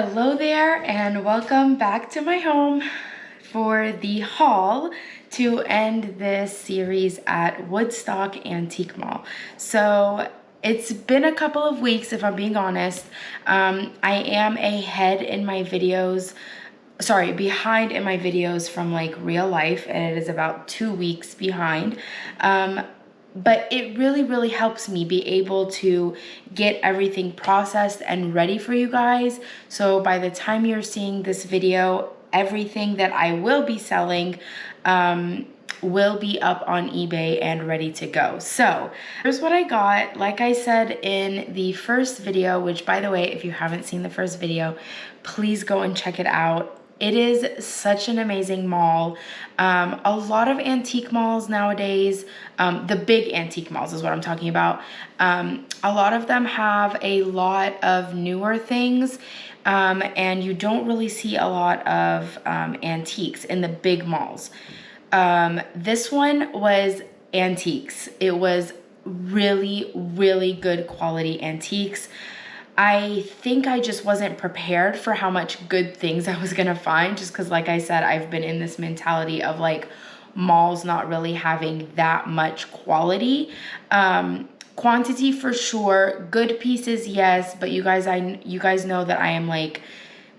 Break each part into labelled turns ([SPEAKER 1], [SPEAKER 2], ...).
[SPEAKER 1] Hello there and welcome back to my home for the haul to end this series at Woodstock Antique Mall. So it's been a couple of weeks, if I'm being honest. I am behind in my videos from like real life, and it is about 2 weeks behind. But it really helps me be able to get everything processed and ready for you guys. So by the time you're seeing this video, everything that I will be selling will be up on eBay and ready to go. So here's what I got. Like I said in the first video, which by the way, if you haven't seen the first video, please go and check it out. It is such an amazing mall. A lot of antique malls nowadays, the big antique malls is what I'm talking about. A lot of them have a lot of newer things, and you don't really see a lot of antiques in the big malls. This one was antiques. It was really good quality antiques. I think I just wasn't prepared for how much good things I was gonna find, just because like I said, I've been in this mentality of like malls not really having that much quality. Quantity for sure, good pieces, yes, but you guys know that I am like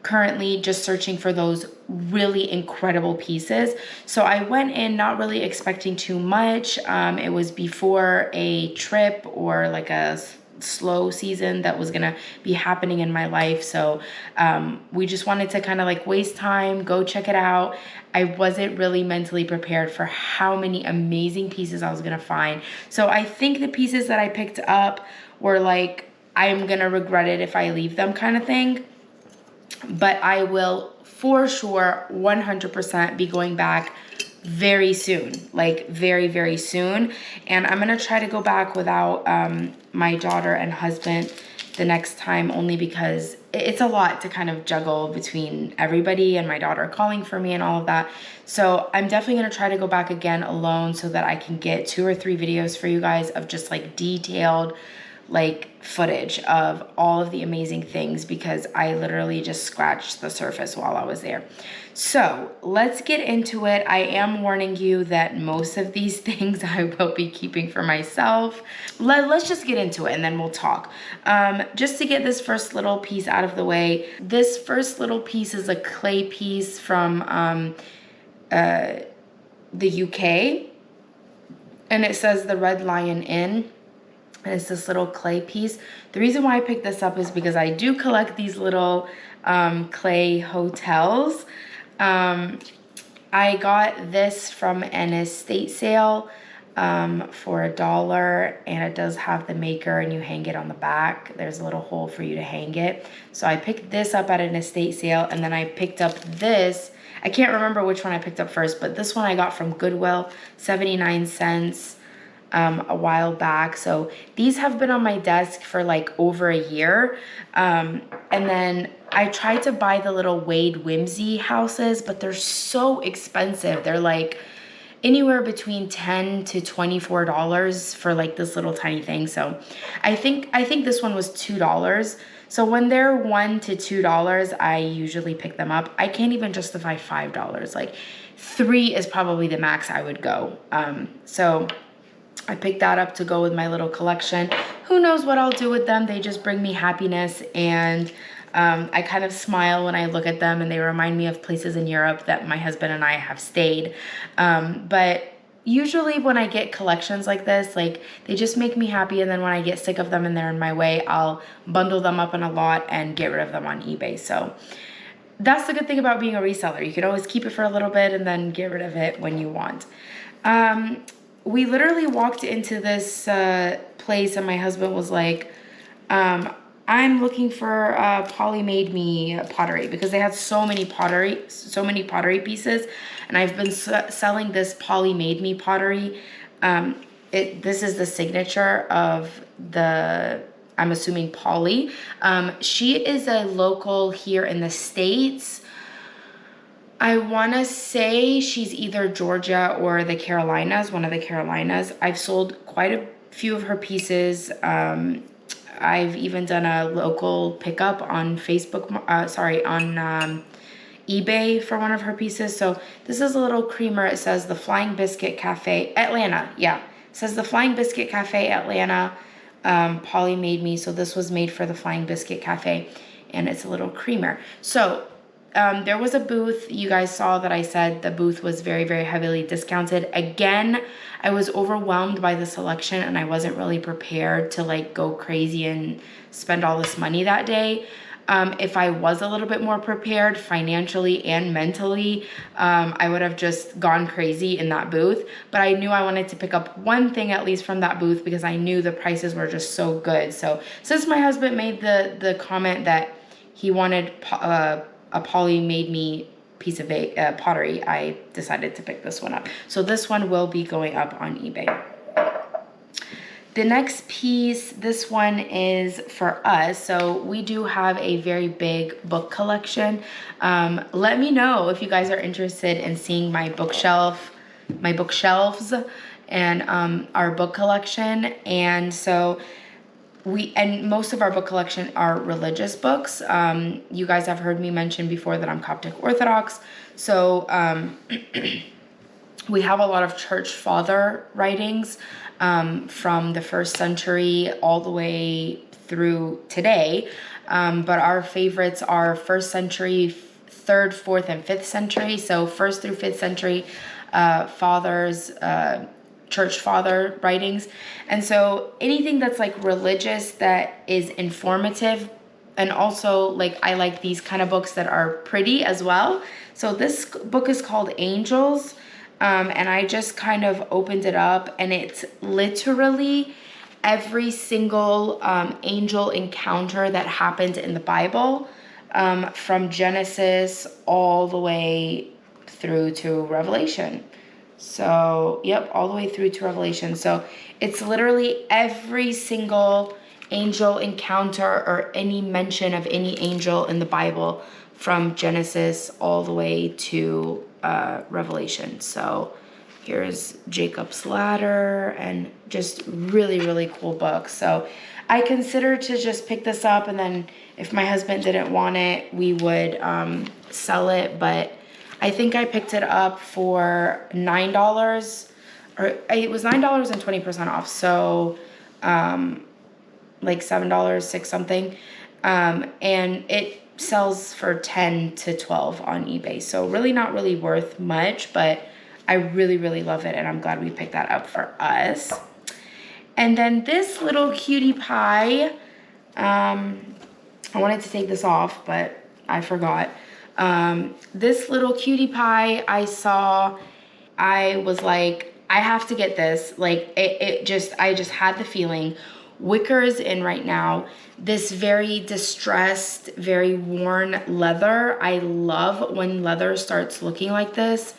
[SPEAKER 1] currently just searching for those really incredible pieces. So I went in not really expecting too much. It was before a trip or like a slow season that was gonna be happening in my life, so we just wanted to kind of like waste time, go check it out. I wasn't really mentally prepared for how many amazing pieces I was gonna find. So I think the pieces that I picked up were like, I'm gonna regret it if I leave them kind of thing, but I will for sure 100% be going back very soon, like very soon. And I'm gonna try to go back without my daughter and husband the next time, only because it's a lot to kind of juggle between everybody and my daughter calling for me and all of that. So I'm definitely gonna try to go back again alone so that I can get 2 or 3 videos for you guys of just like detailed like footage of all of the amazing things, because I literally just scratched the surface while I was there. So let's get into it. I am warning you that most of these things I will be keeping for myself. Let's just get into it and then we'll talk. Just to get this first little piece out of the way, this first little piece is a clay piece from the UK, and it says the Red Lion Inn. And it's this little clay piece. The reason why I picked this up is because I do collect these little clay hotels. I got this from an estate sale for $1, and it does have the maker, and you hang it on the back. There's a little hole for you to hang it. So I picked this up at an estate sale, and then I picked up this. I can't remember which one I picked up first, but this one I got from Goodwill, 79 cents. A while back. So these have been on my desk for like over a year. And then I tried to buy the little Wade Whimsy houses, but they're so expensive. They're like anywhere between $10 to $24 for like this little tiny thing. So I think this one was $2. So when they're $1 to $2, I usually pick them up. I can't even justify $5. Like $3 is probably the max I would go. So I picked that up to go with my little collection. Who knows what I'll do with them? They just bring me happiness, and I kind of smile when I look at them, and they remind me of places in Europe that my husband and I have stayed. But usually when I get collections like this, like they just make me happy, and then when I get sick of them and they're in my way, I'll bundle them up in a lot and get rid of them on eBay. So that's the good thing about being a reseller. You can always keep it for a little bit and then get rid of it when you want. We literally walked into this place, and my husband was like, I'm looking for Polly Made Me pottery, because they had so many pottery pieces, and I've been selling this Polly Made Me pottery. This is the signature of the, I'm assuming, Polly. She is a local here in the States. I want to say she's either Georgia or the Carolinas, one of the Carolinas. I've sold quite a few of her pieces. I've even done a local pickup on Facebook, on eBay for one of her pieces. So this is a little creamer. It says the Flying Biscuit Cafe, Atlanta. Yeah, it says the Flying Biscuit Cafe, Atlanta. Polly made me. So this was made for the Flying Biscuit Cafe, and it's a little creamer. So there was a booth. You guys saw that I said the booth was very, very heavily discounted. Again, I was overwhelmed by the selection, and I wasn't really prepared to like go crazy and spend all this money that day. If I was a little bit more prepared financially and mentally, I would have just gone crazy in that booth. But I knew I wanted to pick up one thing at least from that booth because I knew the prices were just so good. So since my husband made the comment that he wanted a Polly made me piece of pottery, I decided to pick this one up. So this one will be going up on eBay. The next piece, this one is for us. So we do have a very big book collection. Let me know if you guys are interested in seeing my bookshelves and our book collection. And so most of our book collection are religious books. You guys have heard me mention before that I'm Coptic Orthodox. So we have a lot of church father writings from the 1st century all the way through today. But our favorites are 1st century, 3rd, 4th, and 5th century. So 1st through 5th century fathers, church father writings. And so anything that's like religious that is informative, and also like I like these kind of books that are pretty as well. So this book is called Angels. And I just kind of opened it up, and it's literally every single angel encounter that happened in the Bible, from Genesis all the way through to Revelation. So, yep, all the way through to Revelation. So it's literally every single angel encounter or any mention of any angel in the Bible from Genesis all the way to Revelation. So here's Jacob's Ladder, and just really, really cool books. So I considered to just pick this up, and then if my husband didn't want it, we would sell it. But I think I picked it up for $9, or it was $9 and 20% off. So like $7, 6 something. And it sells for 10 to 12 on eBay. So really not really worth much, but I really, really love it, and I'm glad we picked that up for us. And then this little cutie pie, I wanted to take this off, but I forgot. This little cutie pie I saw, I was like, I have to get this. Like I just had the feeling. Wicker is in right now. This very distressed, very worn leather. I love when leather starts looking like this.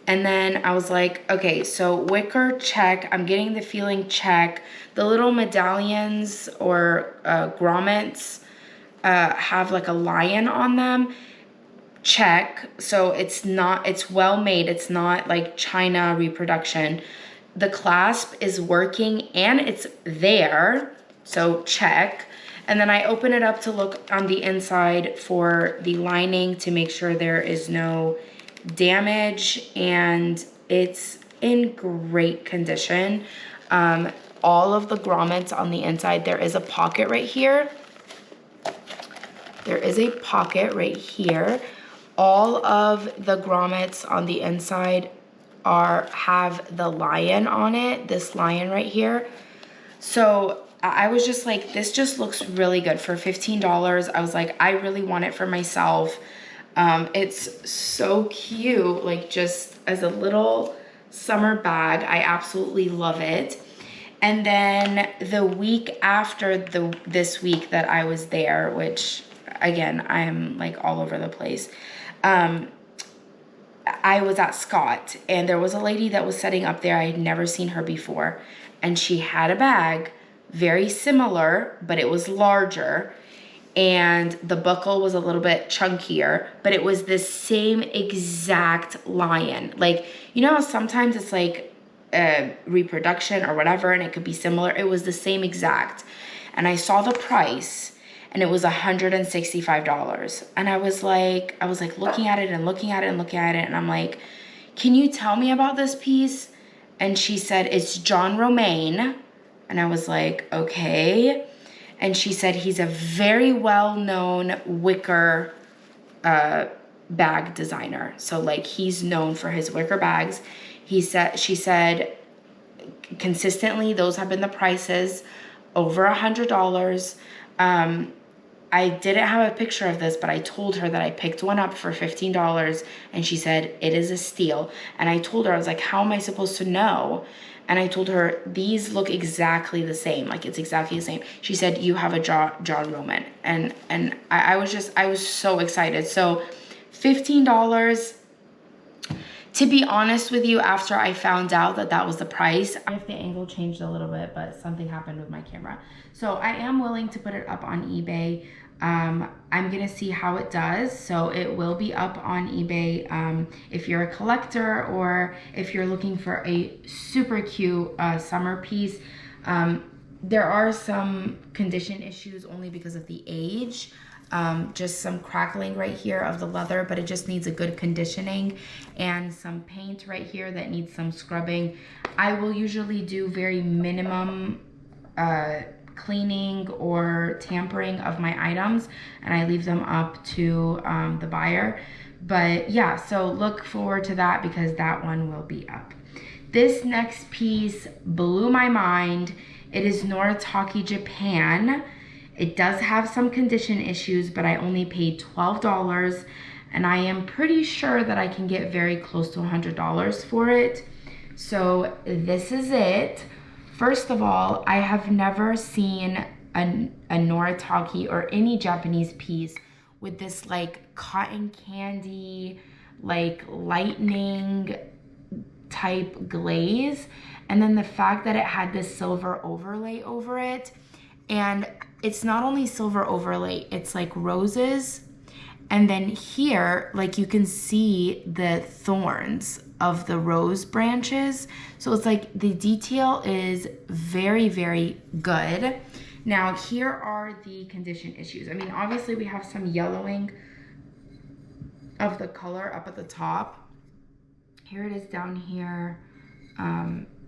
[SPEAKER 1] And then I was like, okay, so wicker, check. I'm getting the feeling, check. The little medallions or grommets have like a lion on them, check. So it's well made. It's not like China reproduction. The clasp is working and it's there, so check. And then I open it up to look on the inside for the lining to make sure there is no damage, and it's in great condition. All of the grommets on the inside, there is a pocket right here. There is a pocket right here. All of the grommets on the inside have the lion on it, this lion right here. So I was just like, this just looks really good for $15. I was like, I really want it for myself. It's so cute, like just as a little summer bag. I absolutely love it. And then the week after this week that I was there, which again, I'm like all over the place. I was at Scott, and there was a lady that was setting up there. I had never seen her before, and she had a bag very similar, but it was larger, and the buckle was a little bit chunkier, but it was the same exact lion. Like, you know how sometimes it's like reproduction or whatever, and it could be similar. It was the same exact. and I saw the price, and it was $165. And I was like looking at it and looking at it and looking at it, and I'm like, can you tell me about this piece? And she said, it's John Romaine. And I was like, okay. And she said, he's a very well-known wicker bag designer. So like, he's known for his wicker bags. She said, consistently, those have been the prices, over $100. I didn't have a picture of this, but I told her that I picked one up for $15, and she said, it is a steal. And I told her, I was like, how am I supposed to know? And I told her, these look exactly the same. Like, it's exactly the same. She said, you have a John Roman. And I was so excited. So $15. To be honest with you, after I found out that that was the price, if the angle changed a little bit, but something happened with my camera. So I am willing to put it up on eBay. I'm gonna see how it does. So it will be up on eBay if you're a collector, or if you're looking for a super cute summer piece. There are some condition issues only because of the age. Just some crackling right here of the leather, but it just needs a good conditioning, and some paint right here that needs some scrubbing. I will usually do very minimum cleaning or tampering of my items, and I leave them up to the buyer. But yeah, so look forward to that, because that one will be up. This next piece blew my mind. It is Noritake, Japan. It does have some condition issues, but I only paid $12, and I am pretty sure that I can get very close to $100 for it. So this is it. First of all, I have never seen a Noritake or any Japanese piece with this like cotton candy, like lightning type glaze. And then the fact that it had this silver overlay over it. And it's not only silver overlay, it's like roses. And then here, like you can see the thorns of the rose branches. So it's like the detail is very, very good. Now here are the condition issues. I mean, obviously we have some yellowing of the color up at the top. Here it is down here.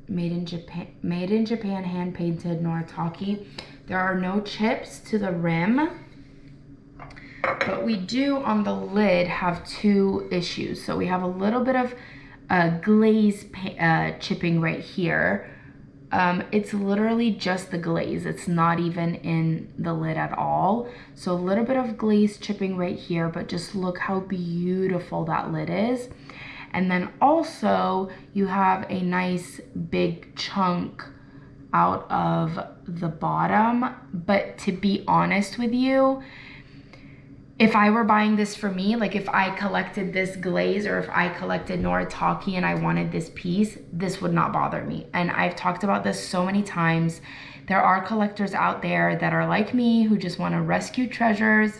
[SPEAKER 1] Made in Japan, hand painted Noritake. There are no chips to the rim, but we do on the lid have two issues. So we have a little bit of glaze chipping right here. It's literally just the glaze. It's not even in the lid at all. So a little bit of glaze chipping right here, but just look how beautiful that lid is. And then also you have a nice big chunk out of the bottom. But to be honest with you, if I were buying this for me, like if I collected this glaze or if I collected Noritake and I wanted this piece, this would not bother me. And I've talked about this so many times. There are collectors out there that are like me who just want to rescue treasures,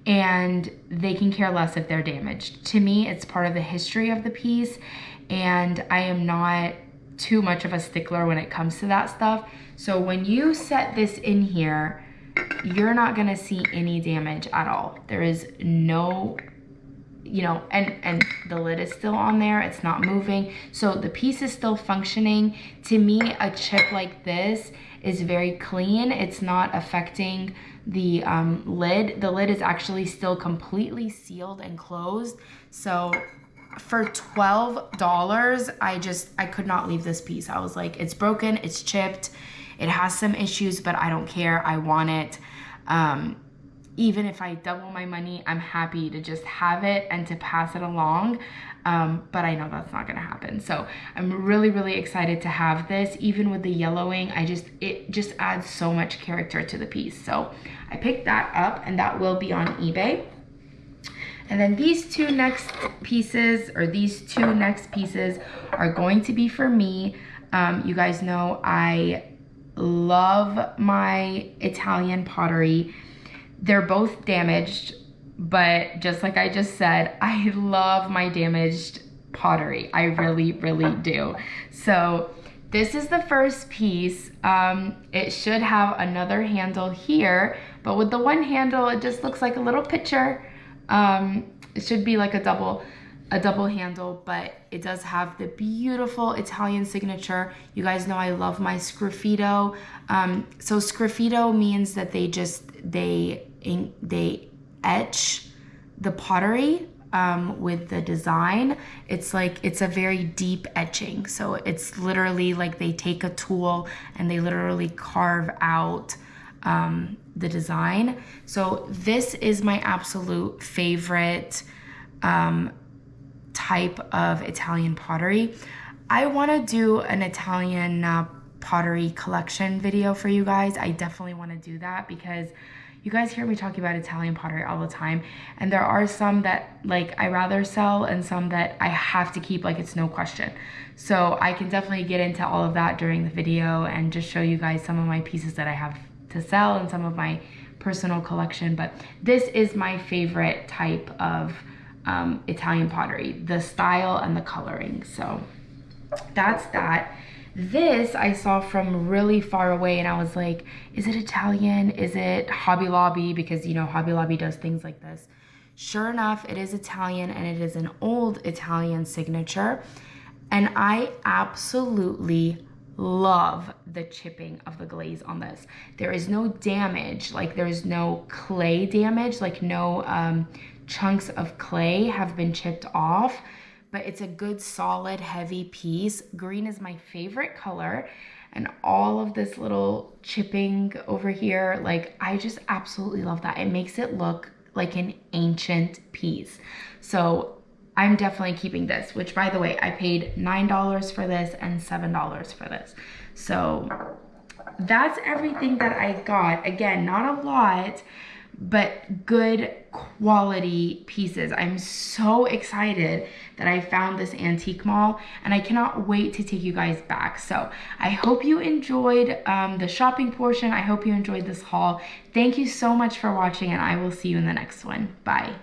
[SPEAKER 1] and they can care less if they're damaged. To me, it's part of the history of the piece, and I am not too much of a stickler when it comes to that stuff. So when you set this in here, you're not gonna see any damage at all. There is no, you know, and the lid is still on there, it's not moving. So the piece is still functioning. To me, a chip like this is very clean. It's not affecting the lid. The lid is actually still completely sealed and closed. So for $12, I could not leave this piece. I was like, it's broken, it's chipped, it has some issues, but I don't care, I want it. Even if I double my money, I'm happy to just have it and to pass it along. But I know that's not gonna happen. So I'm really, really excited to have this. Even with the yellowing, it just adds so much character to the piece. So I picked that up, and that will be on eBay. And then these two next pieces are going to be for me. You guys know I love my Italian pottery. They're both damaged, but just like I just said, I love my damaged pottery. I really, really do. So this is the first piece. It should have another handle here, but with the one handle, it just looks like a little picture. It should be like a double handle, but it does have the beautiful Italian signature. You guys know I love my sgraffito. So sgraffito means that they etch the pottery with the design. It's a very deep etching. So it's literally like they take a tool and they literally carve out the design. So this is my absolute favorite type of Italian pottery. I want to do an Italian pottery collection video for you guys. I definitely want to do that because you guys hear me talking about Italian pottery all the time, and there are some that like I rather sell and some that I have to keep, like it's no question. So I can definitely get into all of that during the video and just show you guys some of my pieces that I have to sell and some of my personal collection. But this is my favorite type of Italian pottery, the style and the coloring. So that's that. This I saw from really far away and I was like, is it Italian? Is it Hobby Lobby? Because you know, Hobby Lobby does things like this. Sure enough, it is Italian and it is an old Italian signature. And I absolutely love the chipping of the glaze on this. There is no damage, like there's no clay damage, like no chunks of clay have been chipped off. But it's a good solid heavy piece. Green is my favorite color, and all of this little chipping over here, like I just absolutely love that. It makes it look like an ancient piece. So I'm definitely keeping this, which by the way, I paid $9 for this and $7 for this. So that's everything that I got. Again, not a lot, but good quality pieces. I'm so excited that I found this antique mall and I cannot wait to take you guys back. So I hope you enjoyed the shopping portion. I hope you enjoyed this haul. Thank you so much for watching and I will see you in the next one. Bye.